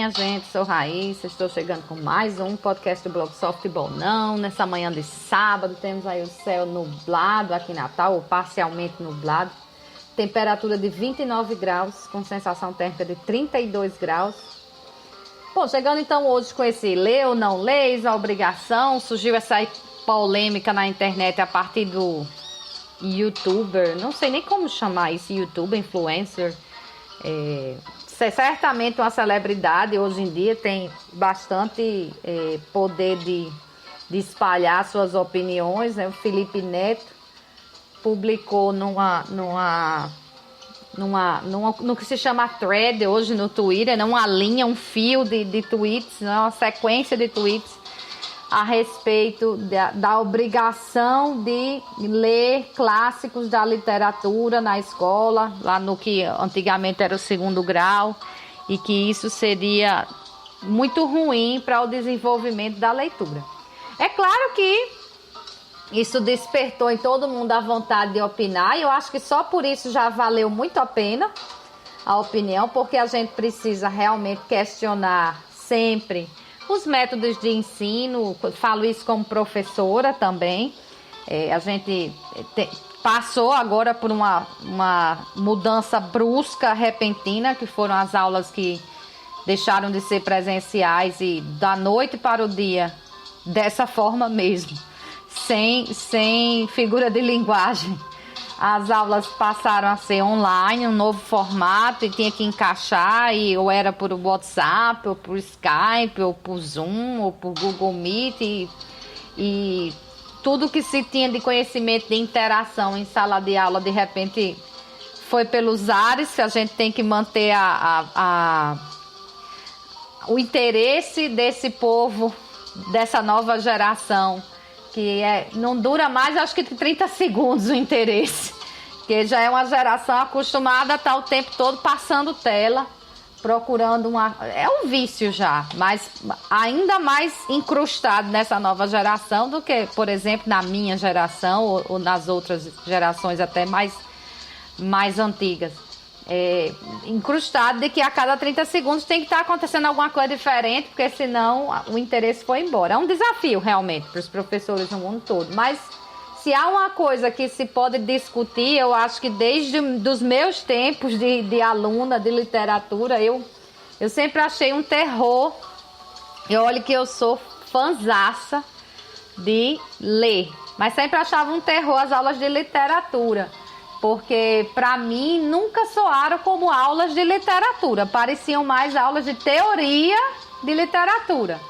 minha gente, sou Raíssa, estou chegando com mais um podcast do blog Só Futebol Não. Nessa manhã de sábado, temos aí o céu nublado aqui em Natal, ou parcialmente nublado. Temperatura de 29 graus, com sensação térmica de 32 graus. Bom, chegando então hoje com esse lê ou não leis, a obrigação. Surgiu essa polêmica na internet a partir do youtuber, não sei nem como chamar isso, youtuber, influencer. Certamente uma celebridade hoje em dia tem bastante poder de espalhar suas opiniões, né? O Felipe Neto publicou no que se chama thread hoje no Twitter, não uma linha, um fio de tweets, não, uma sequência de tweets a respeito da obrigação de ler clássicos da literatura na escola, lá no que antigamente era o 2º grau, e que isso seria muito ruim para o desenvolvimento da leitura. É claro que isso despertou em todo mundo a vontade de opinar, e eu acho que só por isso já valeu muito a pena a opinião, porque a gente precisa realmente questionar sempre os métodos de ensino. Falo isso como professora também. A gente passou agora por uma mudança brusca, repentina, que foram as aulas que deixaram de ser presenciais e da noite para o dia, dessa forma mesmo, sem figura de linguagem. As aulas passaram a ser online, um novo formato, e tinha que encaixar, ou era por WhatsApp, ou por Skype, ou por Zoom, ou por Google Meet, e tudo que se tinha de conhecimento de interação em sala de aula, de repente, foi pelos ares, que a gente tem que manter o interesse desse povo, dessa nova geração, que não dura mais, acho que 30 segundos o interesse, porque já é uma geração acostumada a estar o tempo todo passando tela, procurando é um vício já, mas ainda mais incrustado nessa nova geração do que, por exemplo, na minha geração ou nas outras gerações até mais antigas. Incrustado de que a cada 30 segundos tem que estar acontecendo alguma coisa diferente, porque senão o interesse foi embora. É um desafio realmente para os professores no mundo todo, mas se há uma coisa que se pode discutir, eu acho que desde os meus tempos de aluna de literatura, eu sempre achei um terror. E olha que eu sou fanzaça de ler, mas sempre achava um terror as aulas de literatura, porque para mim nunca soaram como aulas de literatura, pareciam mais aulas de teoria de literatura.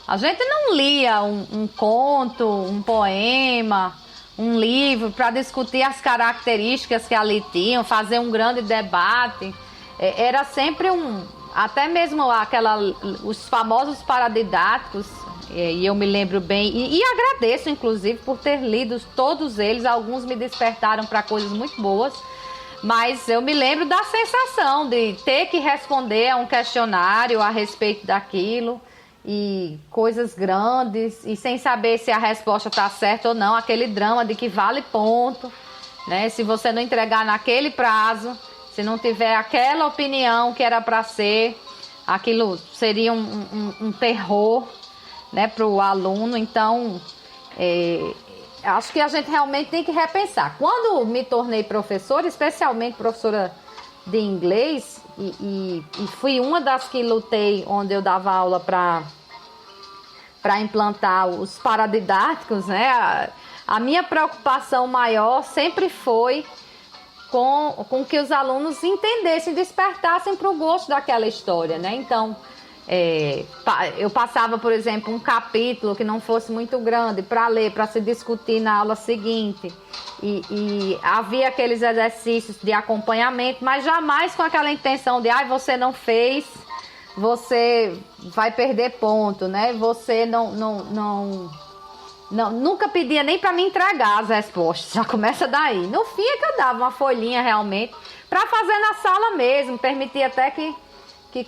A gente não lia um conto, um poema, um livro para discutir as características que ali tinham, fazer um grande debate. Era sempre até mesmo os famosos paradidáticos. E eu me lembro bem, e agradeço inclusive por ter lido todos eles. Alguns me despertaram para coisas muito boas, mas eu me lembro da sensação de ter que responder a um questionário a respeito daquilo, e coisas grandes, e sem saber se a resposta está certa ou não, aquele drama de que vale ponto, né? Se você não entregar naquele prazo, se não tiver aquela opinião que era para ser, aquilo seria um terror, né, para o aluno. Então, acho que a gente realmente tem que repensar. Quando me tornei professora, especialmente professora de inglês, e fui uma das que lutei, onde eu dava aula para implantar os paradidáticos, né? A minha preocupação maior sempre foi com que os alunos entendessem, despertassem para o gosto daquela história, né? Então, eu passava, por exemplo, um capítulo que não fosse muito grande para ler, para se discutir na aula seguinte, e havia aqueles exercícios de acompanhamento, mas jamais com aquela intenção de você não fez, você vai perder ponto, né? Você nunca pedia nem para me entregar as respostas, já começa daí. No fim é que eu dava uma folhinha realmente para fazer na sala mesmo, permitia até que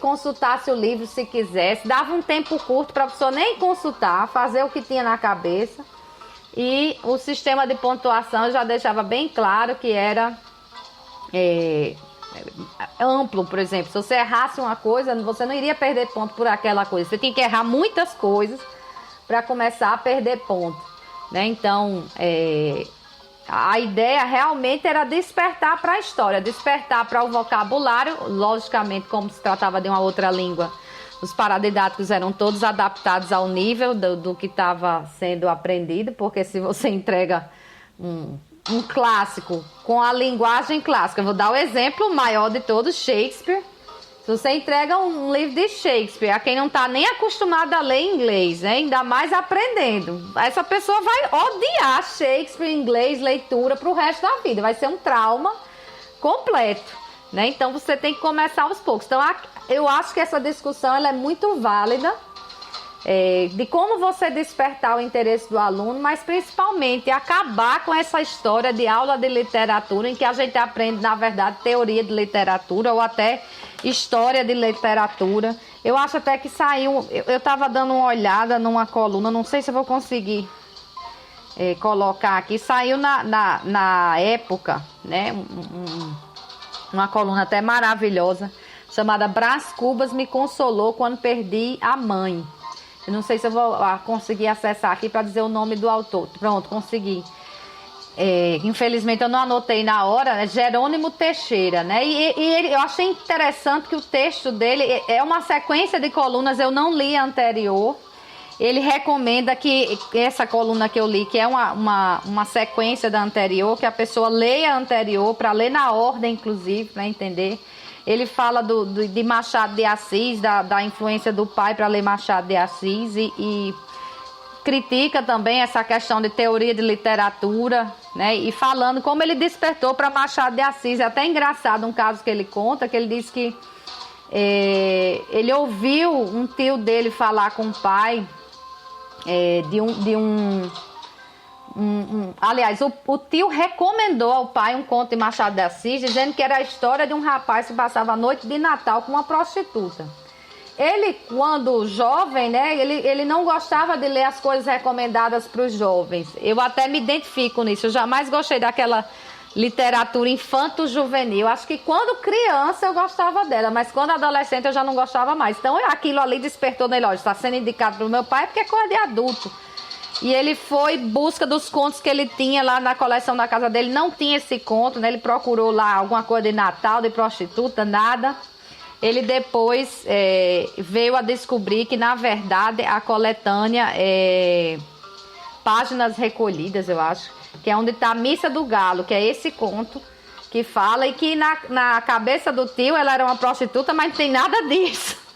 consultasse o livro se quisesse, dava um tempo curto para a pessoa nem consultar, fazer o que tinha na cabeça. E o sistema de pontuação já deixava bem claro que era amplo, por exemplo. Se você errasse uma coisa, você não iria perder ponto por aquela coisa. Você tem que errar muitas coisas para começar a perder ponto, né? Então, a ideia realmente era despertar para a história, despertar para o vocabulário. Logicamente, como se tratava de uma outra língua, os paradidáticos eram todos adaptados ao nível do que estava sendo aprendido, porque se você entrega um clássico com a linguagem clássica, eu vou dar o exemplo maior de todos, Shakespeare. Se você entrega um livro de Shakespeare a quem não está nem acostumado a ler inglês, né, ainda mais aprendendo, essa pessoa vai odiar Shakespeare, inglês, leitura para o resto da vida. Vai ser um trauma completo, né? Então você tem que começar aos poucos. Então eu acho que essa discussão ela é muito válida, de como você despertar o interesse do aluno, mas principalmente acabar com essa história de aula de literatura em que a gente aprende, na verdade, teoria de literatura ou até história de literatura. Eu acho até que saiu, eu estava dando uma olhada numa coluna, não sei se eu vou conseguir colocar aqui, saiu na época, né, uma coluna até maravilhosa, chamada Brás Cubas me consolou quando perdi a mãe. Eu não sei se eu vou conseguir acessar aqui para dizer o nome do autor. Pronto, consegui. Infelizmente eu não anotei na hora, né? Jerônimo Teixeira, né? Eu achei interessante que o texto dele é uma sequência de colunas, eu não li a anterior. Ele recomenda que essa coluna que eu li, que é uma sequência da anterior, que a pessoa leia a anterior, para ler na ordem, inclusive, para entender. Ele fala de Machado de Assis, da influência do pai para ler Machado de Assis e critica também essa questão de teoria de literatura, né? E falando como ele despertou para Machado de Assis. É até engraçado um caso que ele conta, que ele diz que ele ouviu um tio dele falar com o pai aliás, o tio recomendou ao pai um conto de Machado de Assis, dizendo que era a história de um rapaz que passava a noite de Natal com uma prostituta. Ele, quando jovem, né, ele não gostava de ler as coisas recomendadas para os jovens. Eu até me identifico nisso, eu jamais gostei daquela literatura infanto-juvenil. Acho que quando criança eu gostava dela, mas quando adolescente eu já não gostava mais. Então aquilo ali despertou nele, ó, está sendo indicado pelo meu pai porque é coisa de adulto. E ele foi em busca dos contos que ele tinha lá na coleção da casa dele. Não tinha esse conto, né? Ele procurou lá alguma coisa de Natal, de prostituta, nada. Ele depois veio a descobrir que, na verdade, a coletânea Páginas Recolhidas, eu acho, que é onde está a Missa do Galo, que é esse conto que fala, e que na cabeça do tio ela era uma prostituta, mas não tem nada disso.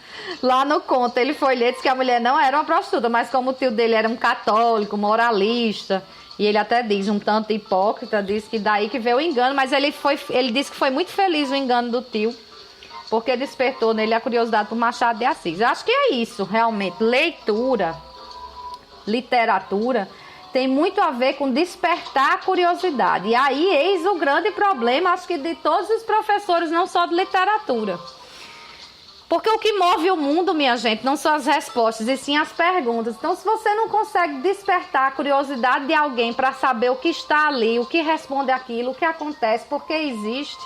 Lá no conto ele foi ler, disse que a mulher não era uma prostituta, mas como o tio dele era um católico, moralista, e ele até diz, um tanto hipócrita, diz que daí que veio o engano, mas ele disse que foi muito feliz o engano do tio, porque despertou nele a curiosidade por Machado de Assis. Eu acho que é isso, realmente. Leitura, literatura, tem muito a ver com despertar a curiosidade. E aí, eis o grande problema, acho que de todos os professores, não só de literatura. Porque o que move o mundo, minha gente, não são as respostas, e sim as perguntas. Então, se você não consegue despertar a curiosidade de alguém para saber o que está ali, o que responde aquilo, o que acontece, por que existe,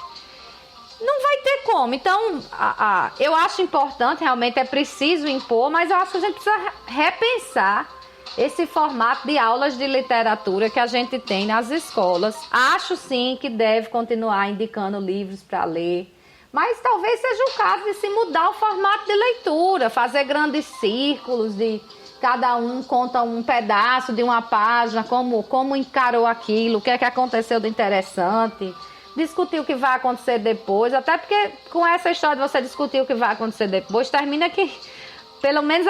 não vai ter como. Então, eu acho importante, realmente é preciso impor, mas eu acho que a gente precisa repensar esse formato de aulas de literatura que a gente tem nas escolas. Acho sim que deve continuar indicando livros para ler, mas talvez seja o caso de se mudar o formato de leitura, fazer grandes círculos, de cada um conta um pedaço de uma página, como encarou aquilo, o que é que aconteceu de interessante, discutir o que vai acontecer depois, até porque com essa história de você discutir o que vai acontecer depois, termina que pelo menos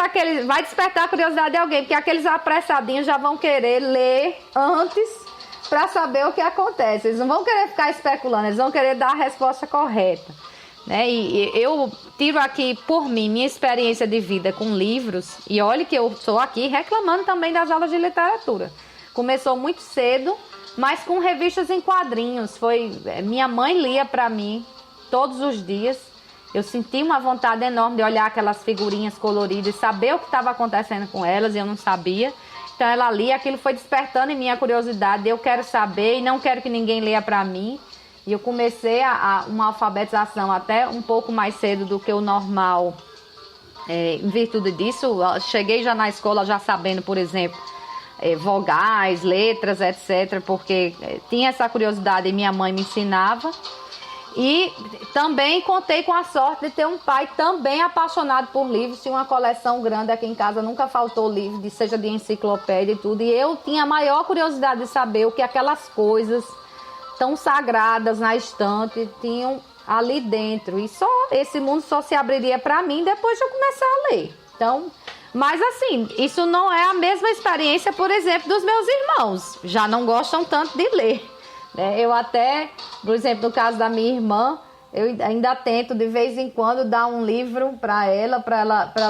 vai despertar a curiosidade de alguém, porque aqueles apressadinhos já vão querer ler antes para saber o que acontece. Eles não vão querer ficar especulando, eles vão querer dar a resposta correta, né? E eu tiro aqui por mim minha experiência de vida com livros, e olha que eu estou aqui reclamando também das aulas de literatura. Começou muito cedo, mas com revistas em quadrinhos. Minha mãe lia para mim todos os dias. Eu senti uma vontade enorme de olhar aquelas figurinhas coloridas e saber o que estava acontecendo com elas, e eu não sabia. Então ela lia, aquilo foi despertando em mim a curiosidade. Eu quero saber e não quero que ninguém leia para mim. E eu comecei uma alfabetização até um pouco mais cedo do que o normal. Em virtude disso, cheguei já na escola já sabendo, por exemplo, vogais, letras, etc. Porque tinha essa curiosidade e minha mãe me ensinava. E também contei com a sorte de ter um pai também apaixonado por livros. Tinha uma coleção grande aqui em casa, nunca faltou livro, seja de enciclopédia e tudo. E eu tinha a maior curiosidade de saber o que aquelas coisas tão sagradas na estante tinham ali dentro. E só esse mundo só se abriria para mim depois de eu começar a ler. Então, mas assim, isso não é a mesma experiência, por exemplo, dos meus irmãos. Já não gostam tanto de ler. Eu até, por exemplo, no caso da minha irmã, eu ainda tento de vez em quando dar um livro para ela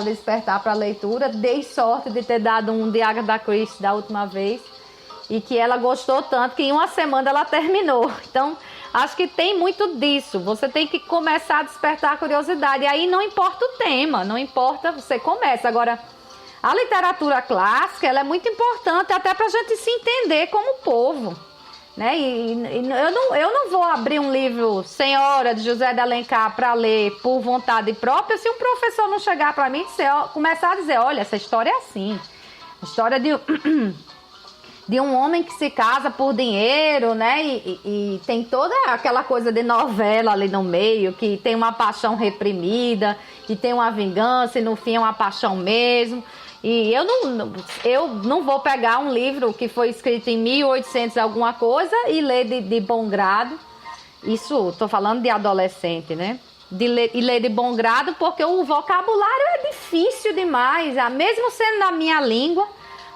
despertar para a leitura. Dei sorte de ter dado um de Agatha Christie da última vez e que ela gostou tanto que em uma semana ela terminou. Então, acho que tem muito disso. Você tem que começar a despertar a curiosidade. E aí não importa o tema, não importa, você começa. Agora, a literatura clássica, ela é muito importante até para a gente se entender como povo. Né? Eu não vou abrir um livro Senhora de José de Alencar para ler por vontade própria se um professor não chegar para mim e começar a dizer, olha, essa história é assim, a história de um homem que se casa por dinheiro, né? E tem toda aquela coisa de novela ali no meio, que tem uma paixão reprimida, que tem uma vingança e no fim é uma paixão mesmo. E eu não vou pegar um livro que foi escrito em 1800 alguma coisa e ler de bom grado. Isso, estou falando de adolescente, né? E ler de bom grado porque o vocabulário é difícil demais. Mesmo sendo na minha língua,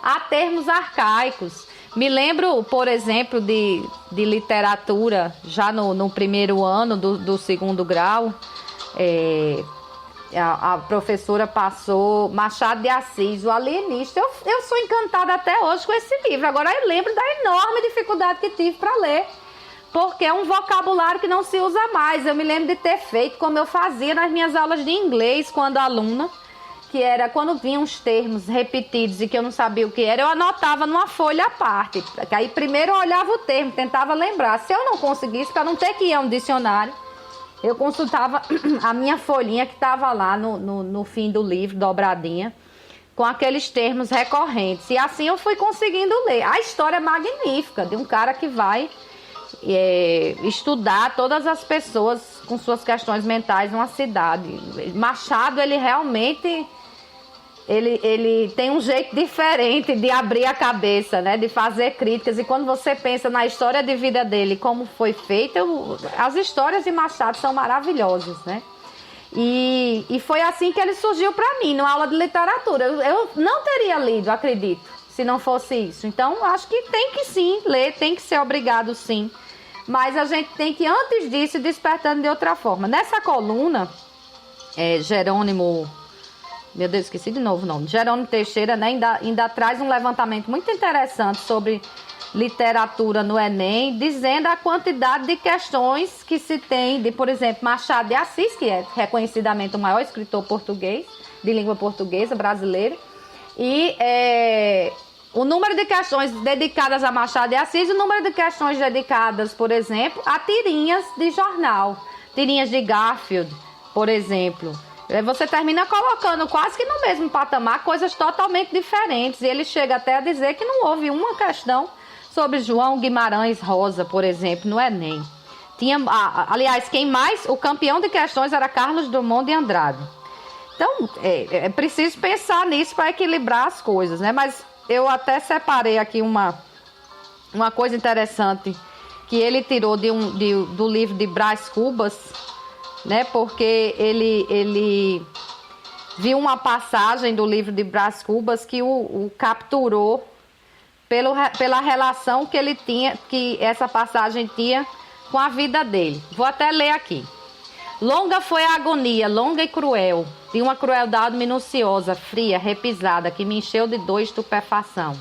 há termos arcaicos. Me lembro, por exemplo, de literatura, já no primeiro ano do segundo grau, a professora passou Machado de Assis, O Alienista. Eu sou encantada até hoje com esse livro. Agora eu lembro da enorme dificuldade que tive para ler, porque é um vocabulário que não se usa mais. Eu me lembro de ter feito como eu fazia nas minhas aulas de inglês quando aluna, que era quando vinham uns termos repetidos e que eu não sabia o que era, eu anotava numa folha à parte. Aí primeiro eu olhava o termo, tentava lembrar. Se eu não conseguisse, para não ter que ir a um dicionário, eu consultava a minha folhinha que estava lá no fim do livro, dobradinha, com aqueles termos recorrentes. E assim eu fui conseguindo ler. A história é magnífica, de um cara que vai estudar todas as pessoas com suas questões mentais numa cidade. Machado, ele realmente... Ele tem um jeito diferente de abrir a cabeça, né? De fazer críticas. E quando você pensa na história de vida dele, como foi feita, as histórias de Machado são maravilhosas, né? E foi assim que ele surgiu para mim, numa aula de literatura. Eu não teria lido, acredito, se não fosse isso. Então, acho que tem que sim ler, tem que ser obrigado sim. Mas a gente tem que, antes disso, ir despertando de outra forma. Nessa coluna, Jerônimo... Meu Deus, esqueci de novo o nome. Jerônimo Teixeira, né, ainda traz um levantamento muito interessante sobre literatura no Enem, dizendo a quantidade de questões que se tem de, por exemplo, Machado de Assis, que é reconhecidamente o maior escritor português, de língua portuguesa brasileira, e o número de questões dedicadas a Machado de Assis e o número de questões dedicadas, por exemplo, a tirinhas de jornal, tirinhas de Garfield, por exemplo. Você termina colocando quase que no mesmo patamar coisas totalmente diferentes. E ele chega até a dizer que não houve uma questão sobre João Guimarães Rosa, por exemplo, no Enem. Aliás, o campeão de questões era Carlos Drummond de Andrade. Então, é preciso pensar nisso para equilibrar as coisas, né? Mas eu até separei aqui uma coisa interessante que ele tirou do livro de Brás Cubas, né? Porque ele viu uma passagem do livro de Brás Cubas que o capturou pela relação que ele tinha, que essa passagem tinha com a vida dele. Vou até ler aqui. Longa foi a agonia, longa e cruel, de uma crueldade minuciosa, fria, repisada, que me encheu de dor e estupefação.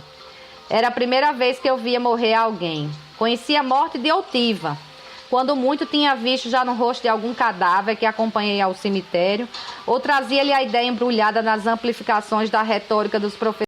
Era a primeira vez que eu via morrer alguém. Conheci a morte de outiva, quando muito tinha visto já no rosto de algum cadáver que acompanhei ao cemitério, ou trazia-lhe a ideia embrulhada nas amplificações da retórica dos professores